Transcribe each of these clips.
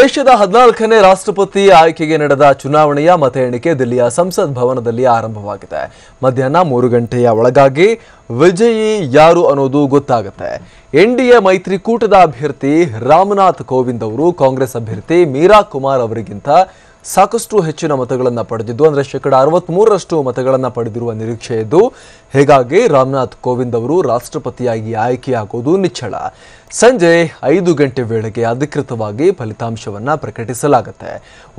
ದೇಶದ 14ನೇ ರಾಷ್ಟ್ರಪತಿ ಆಯ್ಕೆಗೆ ನಡೆದ ಚುನಾವಣೆಯ ಮತ ಎಣಿಕೆ ದಿಲ್ಲಿಯ ಸಂಸತ್ ಭವನದಲ್ಲಿ ಆರಂಭವಾಗಿದೆ. ಮಧ್ಯಾಹ್ನ 3 ಗಂಟೆಯ ಒಳಗಾಗಿ ವಿಜಯಿ ಯಾರು ಅನ್ನೋದು ಗೊತ್ತಾಗುತ್ತೆ. ಎನ್ಡಿಎ ಮೈತ್ರಿಕೂಟದ ಅಭ್ಯರ್ಥಿ ರಾಮನಾಥ್ ಕೋವಿಂದ್ ಅವರು ಕಾಂಗ್ರೆಸ್ ಅಭ್ಯರ್ಥಿ ಮೀರಾ ಕುಮಾರ್ ಅವರಿಗಿಂತ ಸಾಕಷ್ಟು ಹೆಚ್ಚಿನ ಮತಗಳನ್ನು ಪಡೆದಿದ್ದು, ಅಂದರೆ 63% ಮತಗಳನ್ನು ಪಡೆದಿರುವ ನಿರೀಕ್ಷೆ ಇದ್ದು, ಹೀಗಾಗಿ ರಾಮನಾಥ್ ಕೋವಿಂದ್ ಅವರು ರಾಷ್ಟ್ರಪತಿಯಾಗಿ ಆಯ್ಕೆಯಾಗೋದು ನಿಚ್ಚಳ. ಸಂಜೆ 5 ಗಂಟೆ ವೇಳೆಗೆ ಅಧಿಕೃತವಾಗಿ ಫಲಿತಾಂಶವನ್ನು ಪ್ರಕಟಿಸಲಾಗುತ್ತೆ.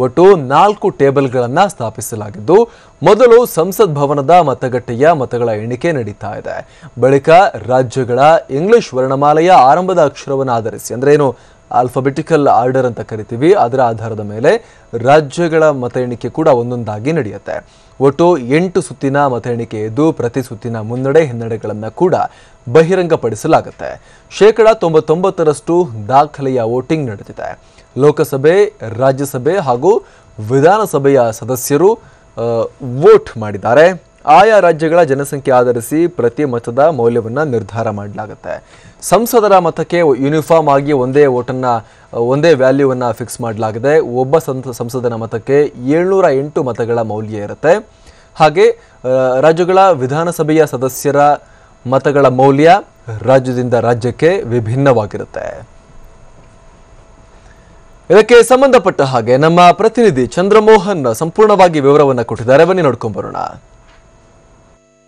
ಒಟ್ಟು 4 ಟೇಬಲ್ಗಳನ್ನು ಸ್ಥಾಪಿಸಲಾಗಿದ್ದು, ಮೊದಲು ಸಂಸತ್ ಭವನದ ಮತಗಟ್ಟೆಯ ಮತಗಳ ಎಣಿಕೆ ನಡೀತಾ ಇದೆ. ಬಳಿಕ ರಾಜ್ಯಗಳ ಇಂಗ್ಲಿಷ್ ವರ್ಣಮಾಲೆಯ ಆರಂಭದ ಅಕ್ಷರವನ್ನು ಆಧರಿಸಿ, ಅಂದ್ರೆ ಏನು ಆಲ್ಫಾಬೆಟಿಕಲ್ ಆರ್ಡರ್ ಅಂತ ಕರಿತೀವಿ, ಅದರ ಆಧಾರದ ಮೇಲೆ ರಾಜ್ಯಗಳ ಮತ ಎಣಿಕೆ ಕೂಡ ಒಂದೊಂದಾಗಿ ನಡೆಯುತ್ತೆ. ಒಟ್ಟು 8 ಸುತ್ತಿನ ಮತ ಎಣಿಕೆ ಇದ್ದು, ಪ್ರತಿ ಸುತ್ತಿನ ಮುನ್ನಡೆ ಹಿನ್ನಡೆಗಳನ್ನು ಕೂಡ ಬಹಿರಂಗಪಡಿಸಲಾಗುತ್ತೆ. 99% ದಾಖಲೆಯ ವೋಟಿಂಗ್ ನಡೆದಿದೆ. ಲೋಕಸಭೆ, ರಾಜ್ಯಸಭೆ ಹಾಗೂ ವಿಧಾನಸಭೆಯ ಸದಸ್ಯರು ವೋಟ್ ಮಾಡಿದ್ದಾರೆ. ಆಯಾ ರಾಜ್ಯಗಳ ಜನಸಂಖ್ಯೆ ಆಧರಿಸಿ ಪ್ರತಿ ಮತದ ಮೌಲ್ಯವನ್ನು ನಿರ್ಧಾರ ಮಾಡಲಾಗುತ್ತೆ. ಸಂಸದರ ಮತಕ್ಕೆ ಯೂನಿಫಾರ್ಮ್ ಆಗಿ ಒಂದೇ ವ್ಯಾಲ್ಯೂವನ್ನು ಫಿಕ್ಸ್ ಮಾಡಲಾಗಿದೆ. ಒಬ್ಬ ಸಂಸದನ ಮತಕ್ಕೆ 708 ಮತಗಳ ಮೌಲ್ಯ ಇರುತ್ತೆ. ಹಾಗೆ ರಾಜ್ಯಗಳ ವಿಧಾನಸಭೆಯ ಸದಸ್ಯರ ಮತಗಳ ಮೌಲ್ಯ ರಾಜ್ಯದಿಂದ ರಾಜ್ಯಕ್ಕೆ ವಿಭಿನ್ನವಾಗಿರುತ್ತೆ. ಇದಕ್ಕೆ ಸಂಬಂಧಪಟ್ಟ ಹಾಗೆ ನಮ್ಮ ಪ್ರತಿನಿಧಿ ಚಂದ್ರಮೋಹನ್ ಸಂಪೂರ್ಣವಾಗಿ ವಿವರವನ್ನು ಕೊಟ್ಟಿದ್ದಾರೆ. ಬನ್ನಿ ನೋಡ್ಕೊಂಡು ಬರೋಣ.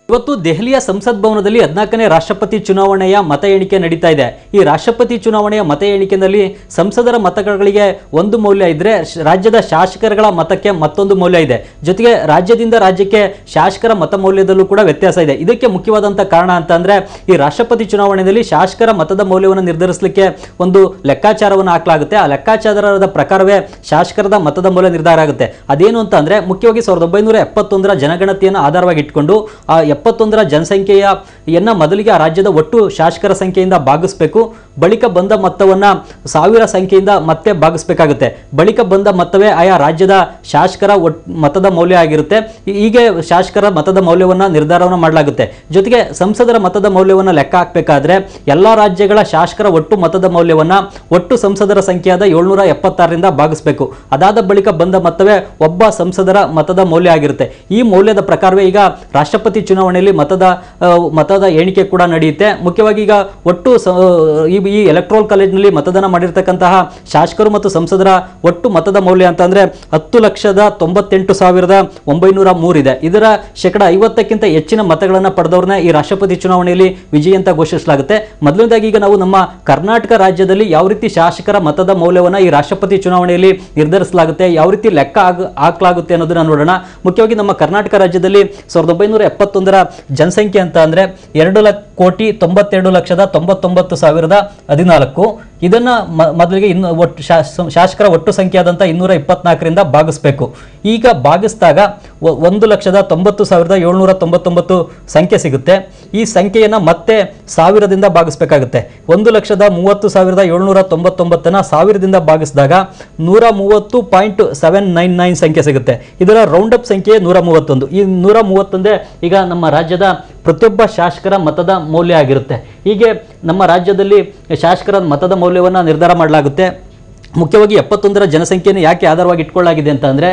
ಇವತ್ತು ದೆಹಲಿಯ ಸಂಸತ್ ಭವನದಲ್ಲಿ 14ನೇ ರಾಷ್ಟ್ರಪತಿ ಚುನಾವಣೆಯ ಮತ ಎಣಿಕೆ ನಡೀತಾ ಇದೆ. ಈ ರಾಷ್ಟ್ರಪತಿ ಚುನಾವಣೆಯ ಮತ ಎಣಿಕೆಯಲ್ಲಿ ಸಂಸದರ ಮತಗಳಿಗೆ ಒಂದು ಮೌಲ್ಯ ಇದ್ರೆ, ರಾಜ್ಯದ ಶಾಸಕರುಗಳ ಮತಕ್ಕೆ ಮತ್ತೊಂದು ಮೌಲ್ಯ ಇದೆ. ಜೊತೆಗೆ ರಾಜ್ಯದಿಂದ ರಾಜ್ಯಕ್ಕೆ ಶಾಸಕರ ಮತ ಮೌಲ್ಯದಲ್ಲೂ ಕೂಡ ವ್ಯತ್ಯಾಸ ಇದೆ. ಇದಕ್ಕೆ ಮುಖ್ಯವಾದಂಥ ಕಾರಣ ಅಂತಂದ್ರೆ, ಈ ರಾಷ್ಟ್ರಪತಿ ಚುನಾವಣೆಯಲ್ಲಿ ಶಾಸಕರ ಮತದ ಮೌಲ್ಯವನ್ನು ನಿರ್ಧರಿಸಲಿಕ್ಕೆ ಒಂದು ಲೆಕ್ಕಾಚಾರವನ್ನು ಹಾಕಲಾಗುತ್ತೆ. ಆ ಲೆಕ್ಕಾಚಾರದ ಪ್ರಕಾರವೇ ಶಾಸಕರದ ಮತದ ಮೌಲ್ಯ ನಿರ್ಧಾರ ಆಗುತ್ತೆ. ಅದೇನು ಅಂತ ಅಂದ್ರೆ, ಮುಖ್ಯವಾಗಿ 1971ರ ಜನಗಣತಿಯನ್ನು ಆಧಾರವಾಗಿ ಇಟ್ಕೊಂಡು ಆ 71ರ ಜನಸಂಖ್ಯೆಯನ್ನ ಮೊದಲಿಗೆ ಆ ರಾಜ್ಯದ ಒಟ್ಟು ಶಾಸಕರ ಸಂಖ್ಯೆಯಿಂದ ಭಾಗಿಸಬೇಕು. ಬಳಿಕ ಬಂದ ಮೊತ್ತವನ್ನ 1000 ಸಂಖ್ಯೆಯಿಂದ ಮತ್ತೆ ಭಾಗಿಸಬೇಕಾಗುತ್ತೆ. ಬಳಿಕ ಬಂದ ಮೊತ್ತವೇ ಆಯಾ ರಾಜ್ಯದ ಶಾಸಕರ ಮತದ ಮೌಲ್ಯ ಆಗಿರುತ್ತೆ. ಹೀಗೆ ಶಾಸಕರ ಮತದ ಮೌಲ್ಯವನ್ನ ನಿರ್ಧಾರವನ್ನು ಮಾಡಲಾಗುತ್ತೆ. ಜೊತೆಗೆ ಸಂಸದರ ಮತದ ಮೌಲ್ಯವನ್ನು ಲೆಕ್ಕ ಹಾಕಬೇಕಾದ್ರೆ ಎಲ್ಲಾ ರಾಜ್ಯಗಳ ಶಾಸಕರ ಒಟ್ಟು ಮತದ ಮೌಲ್ಯವನ್ನ ಒಟ್ಟು ಸಂಸದರ ಸಂಖ್ಯೆಯಾದ 776ರಿಂದ ಭಾಗಿಸಬೇಕು. ಅದಾದ ಬಳಿಕ ಬಂದ ಮೊತ್ತವೇ ಒಬ್ಬ ಸಂಸದರ ಮತದ ಮೌಲ್ಯ ಆಗಿರುತ್ತೆ. ಈ ಮೌಲ್ಯದ ಪ್ರಕಾರವೇ ಈಗ ರಾಷ್ಟ್ರಪತಿ ಚುನಾವಣೆಯಲ್ಲಿ ಮತದ ಎಣಿಕೆ ಕೂಡ ನಡೆಯುತ್ತೆ. ಮುಖ್ಯವಾಗಿ ಈಗ ಒಟ್ಟು ಈ ಎಲೆಕ್ಟ್ರಲ್ ಕಾಲೇಜ್ನಲ್ಲಿ ಮತದಾನ ಮಾಡಿರ್ತಕ್ಕಂತಹ ಶಾಸಕರು ಮತ್ತು ಸಂಸದರ ಒಟ್ಟು ಮತದ ಮೌಲ್ಯ ಅಂತ ಅಂದ್ರೆ 10,98,903 ಇದೆ. ಇದರ 50%ಕ್ಕಿಂತ ಹೆಚ್ಚಿನ ಮತಗಳನ್ನು ಪಡೆದವ್ರನ್ನ ಈ ರಾಷ್ಟ್ರಪತಿ ಚುನಾವಣೆಯಲ್ಲಿ ವಿಜಯಿ ಅಂತ ಘೋಷಿಸಲಾಗುತ್ತೆ. ಮೊದಲನೇದಾಗಿ ಈಗ ನಾವು ನಮ್ಮ ಕರ್ನಾಟಕ ರಾಜ್ಯದಲ್ಲಿ ಯಾವ ರೀತಿ ಶಾಸಕರ ಮತದ ಮೌಲ್ಯವನ್ನು ಈ ರಾಷ್ಟ್ರಪತಿ ಚುನಾವಣೆಯಲ್ಲಿ ನಿರ್ಧರಿಸಲಾಗುತ್ತೆ, ಯಾವ ರೀತಿ ಲೆಕ್ಕ ಹಾಕಲಾಗುತ್ತೆ ಅನ್ನೋದನ್ನ ನೋಡೋಣ. ಮುಖ್ಯವಾಗಿ ನಮ್ಮ ಕರ್ನಾಟಕ ರಾಜ್ಯದಲ್ಲಿ 1971ರ ಜನಸಂಖ್ಯೆ ಅಂತ ಅಂದ್ರೆ 2,92,99,014. ಇದನ್ನ ಮೊದಲಿಗೆ ಒಟ್ಟು ಶಾಸಕರ ಒಟ್ಟು ಸಂಖ್ಯೆ ಆದಂತ 224ರಿಂದ ಭಾಗಿಸಬೇಕು. ಈಗ ಭಾಗಿಸಿದಾಗ 1,90,799 ಸಂಖ್ಯೆ ಸಿಗುತ್ತೆ. ಈ ಸಂಖ್ಯೆಯನ್ನ ಮತ್ತೆ 1000ದಿಂದ ಭಾಗಿಸಬೇಕಾಗುತ್ತೆ. 1,30,799ನ 1000ದಿಂದ ಭಾಗಿಸಿದಾಗ 130.799 ಸಂಖ್ಯೆ ಸಿಗುತ್ತೆ. ಇದರ ರೌಂಡ್ ಅಪ್ ಸಂಖ್ಯೆ 131. ಈ 131 ಈಗ ನಮ್ಮ ರಾಜ್ಯದ ಪ್ರತಿಯೊಬ್ಬ ಶಾಸಕರ ಮತದ ಮೌಲ್ಯ ಆಗಿರುತ್ತೆ. ಹೀಗೆ ನಮ್ಮ ರಾಜ್ಯದಲ್ಲಿ ಶಾಸಕರ ಮತದ ಮೌಲ್ಯವನ್ನು ನಿರ್ಧಾರ ಮಾಡಲಾಗುತ್ತೆ. ಮುಖ್ಯವಾಗಿ 71ರ ಜನಸಂಖ್ಯೆಯನ್ನು ಯಾಕೆ ಆಧಾರವಾಗಿ ಇಟ್ಕೊಳ್ಳಲಾಗಿದೆ ಅಂತ ಅಂದ್ರೆ,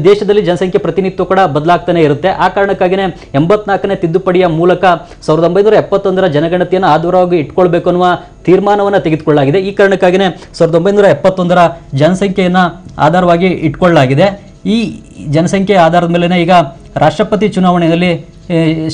ದೇಶದಲ್ಲಿ ಜನಸಂಖ್ಯೆ ಪ್ರತಿನಿತ್ಯ ಕೂಡ ಬದಲಾಗ್ತಾನೆ ಇರುತ್ತೆ. ಆ ಕಾರಣಕ್ಕಾಗಿಯೇ 84ನೇ ತಿದ್ದುಪಡಿಯ ಮೂಲಕ 1971ರ ಜನಗಣತಿಯನ್ನು ಆಧಾರವಾಗಿ ಇಟ್ಕೊಳ್ಬೇಕು ಅನ್ನುವ ತೀರ್ಮಾನವನ್ನು ತೆಗೆದುಕೊಳ್ಳಲಾಗಿದೆ. ಈ ಕಾರಣಕ್ಕಾಗಿಯೇ 1971ರ ಜನಸಂಖ್ಯೆಯನ್ನು ಆಧಾರವಾಗಿ ಇಟ್ಕೊಳ್ಳಲಾಗಿದೆ. ಈ ಜನಸಂಖ್ಯೆಯ ಆಧಾರದ ಮೇಲೆ ಈಗ ರಾಷ್ಟ್ರಪತಿ ಚುನಾವಣೆಯಲ್ಲಿ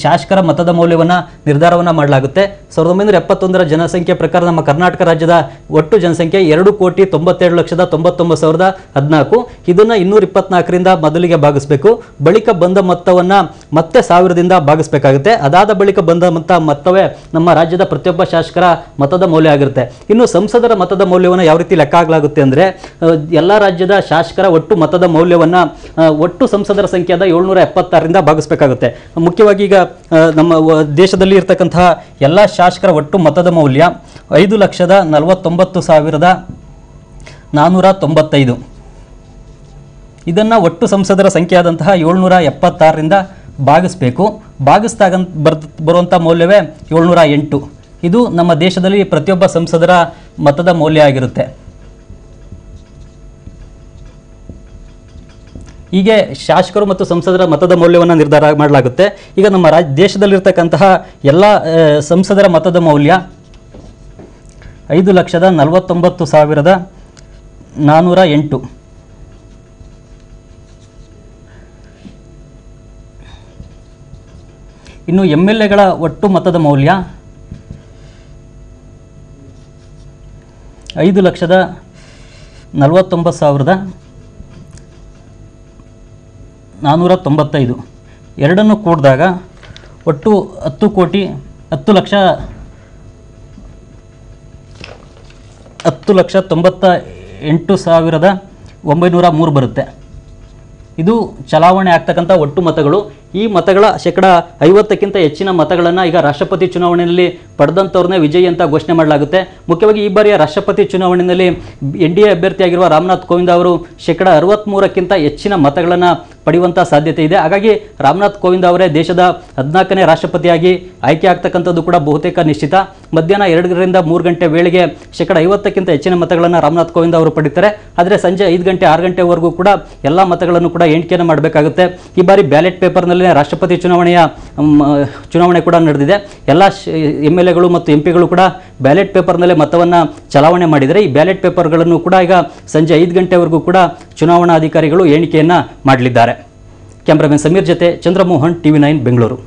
ಶಾಸಕರ ಮತದ ಮೌಲ್ಯವನ್ನು ನಿರ್ಧಾರವನ್ನು ಮಾಡಲಾಗುತ್ತೆ. 1971ರ ಜನಸಂಖ್ಯೆ ಪ್ರಕಾರ ನಮ್ಮ ಕರ್ನಾಟಕ ರಾಜ್ಯದ ಒಟ್ಟು ಜನಸಂಖ್ಯೆ 2,97,99,014. ಇದನ್ನ 224ರಿಂದ ಮೊದಲಿಗೆ ಭಾಗಿಸಬೇಕು. ಬಳಿಕ ಬಂದ ಮೊತ್ತವನ್ನ ಮತ್ತೆ 1000ದಿಂದ ಭಾಗಿಸಬೇಕಾಗುತ್ತೆ. ಅದಾದ ಬಳಿಕ ಬಂದ ಮೊತ್ತವೇ ನಮ್ಮ ರಾಜ್ಯದ ಪ್ರತಿಯೊಬ್ಬ ಶಾಸಕರ ಮತದ ಮೌಲ್ಯ ಆಗಿರುತ್ತೆ. ಇನ್ನು ಸಂಸದರ ಮತದ ಮೌಲ್ಯವನ್ನು ಯಾವ ರೀತಿ ಲೆಕ್ಕ ಹಾಕಲಾಗುತ್ತೆ ಅಂದ್ರೆ, ಎಲ್ಲ ರಾಜ್ಯದ ಶಾಸಕರ ಒಟ್ಟು ಮತದ ಮೌಲ್ಯವನ್ನ ಒಟ್ಟು ಸಂಸದರ ಸಂಖ್ಯೆಯಾದ 776ರಿಂದ ಭಾಗಿಸಬೇಕಾಗುತ್ತೆ. ಮುಖ್ಯವಾಗಿ ಈಗ ನಮ್ಮ ದೇಶದಲ್ಲಿ ಇರತಕ್ಕಂತಹ ಎಲ್ಲ ಶಾಸಕರ ಒಟ್ಟು ಮತದ ಮೌಲ್ಯ 5,49,495. ಇದನ್ನು ಒಟ್ಟು ಸಂಸದರ ಸಂಖ್ಯೆಯಾದಂತಹ 776ರಿಂದ ಭಾಗಿಸಬೇಕು. ಭಾಗಿಸಿದಾಗ ಬರುವಂಥ ಮೌಲ್ಯವೇ 708. ಇದು ನಮ್ಮ ದೇಶದಲ್ಲಿ ಪ್ರತಿಯೊಬ್ಬ ಸಂಸದರ ಮತದ ಮೌಲ್ಯ ಆಗಿರುತ್ತೆ. ಹೀಗೆ ಶಾಸಕರು ಮತ್ತು ಸಂಸದರ ಮತದ ಮೌಲ್ಯವನ್ನು ನಿರ್ಧಾರ ಮಾಡಲಾಗುತ್ತೆ. ಈಗ ನಮ್ಮ ದೇಶದಲ್ಲಿರ್ತಕ್ಕಂತಹ ಎಲ್ಲ ಸಂಸದರ ಮತದ ಮೌಲ್ಯ 5,49,408. ಇನ್ನು MLAಗಳ ಒಟ್ಟು ಮತದ ಮೌಲ್ಯ 5,49,495. ಎರಡನ್ನು ಕೂಡಿದಾಗ ಒಟ್ಟು 10,98,903 ಬರುತ್ತೆ. ಇದು ಚಲಾವಣೆ ಆಗ್ತಕ್ಕಂಥ ಒಟ್ಟು ಮತಗಳು. ಈ ಮತಗಳ 50% ಹೆಚ್ಚಿನ ಮತಗಳನ್ನು ಈಗ ರಾಷ್ಟ್ರಪತಿ ಚುನಾವಣೆಯಲ್ಲಿ ಪಡೆದಂಥವ್ರನ್ನೇ ವಿಜಯಿ ಅಂತ ಘೋಷಣೆ ಮಾಡಲಾಗುತ್ತೆ. ಮುಖ್ಯವಾಗಿ ಈ ಬಾರಿಯ ರಾಷ್ಟ್ರಪತಿ ಚುನಾವಣೆಯಲ್ಲಿ NDA ಅಭ್ಯರ್ಥಿಯಾಗಿರುವ ರಾಮನಾಥ್ ಕೋವಿಂದ್ ಅವರು 63% ಹೆಚ್ಚಿನ ಮತಗಳನ್ನು ಪಡೆಯುವಂಥ ಸಾಧ್ಯತೆ ಇದೆ. ಹಾಗಾಗಿ ರಾಮನಾಥ್ ಕೋವಿಂದ್ ಅವರೇ ದೇಶದ 14ನೇ ರಾಷ್ಟ್ರಪತಿಯಾಗಿ ಆಯ್ಕೆ ಆಗ್ತಕ್ಕಂಥದ್ದು ಕೂಡ ಬಹುತೇಕ ನಿಶ್ಚಿತ. ಮಧ್ಯಾಹ್ನ 2ರಿಂದ 3 ಗಂಟೆ ವೇಳೆಗೆ 50% ಹೆಚ್ಚಿನ ಮತಗಳನ್ನು ರಾಮನಾಥ್ ಕೋವಿಂದ್ ಅವರು ಪಡೀತಾರೆ. ಆದರೆ ಸಂಜೆ 5 ಗಂಟೆ 6 ಗಂಟೆವರೆಗೂ ಕೂಡ ಎಲ್ಲ ಮತಗಳನ್ನು ಕೂಡ ಎಣಿಕೆಯನ್ನು ಮಾಡಬೇಕಾಗುತ್ತೆ. ಈ ಬಾರಿ ಬ್ಯಾಲೆಟ್ ಪೇಪರ್ನಲ್ಲಿ ರಾಷ್ಟ್ರಪತಿ ಚುನಾವಣೆ ಕೂಡ ನಡೆದಿದೆ. ಎಲ್ಲ MLAಗಳು ಮತ್ತು MP ಗಳು ಕೂಡ ಬ್ಯಾಲೆಟ್ ಪೇಪರ್ನಲ್ಲೇ ಮತವನ್ನು ಚಲಾವಣೆ ಮಾಡಿದರೆ ಈ ಬ್ಯಾಲೆಟ್ ಪೇಪರ್ಗಳನ್ನು ಕೂಡ ಈಗ ಸಂಜೆ 5 ಗಂಟೆವರೆಗೂ ಕೂಡ ಚುನಾವಣಾ ಅಧಿಕಾರಿಗಳು ಎಣಿಕೆಯನ್ನು ಮಾಡಲಿದ್ದಾರೆ. ಕ್ಯಾಮ್ರಾಮನ್ ಸಮೀರ್ ಜೊತೆ ಚಂದ್ರಮೋಹನ್, TV9 ಬೆಂಗಳೂರು.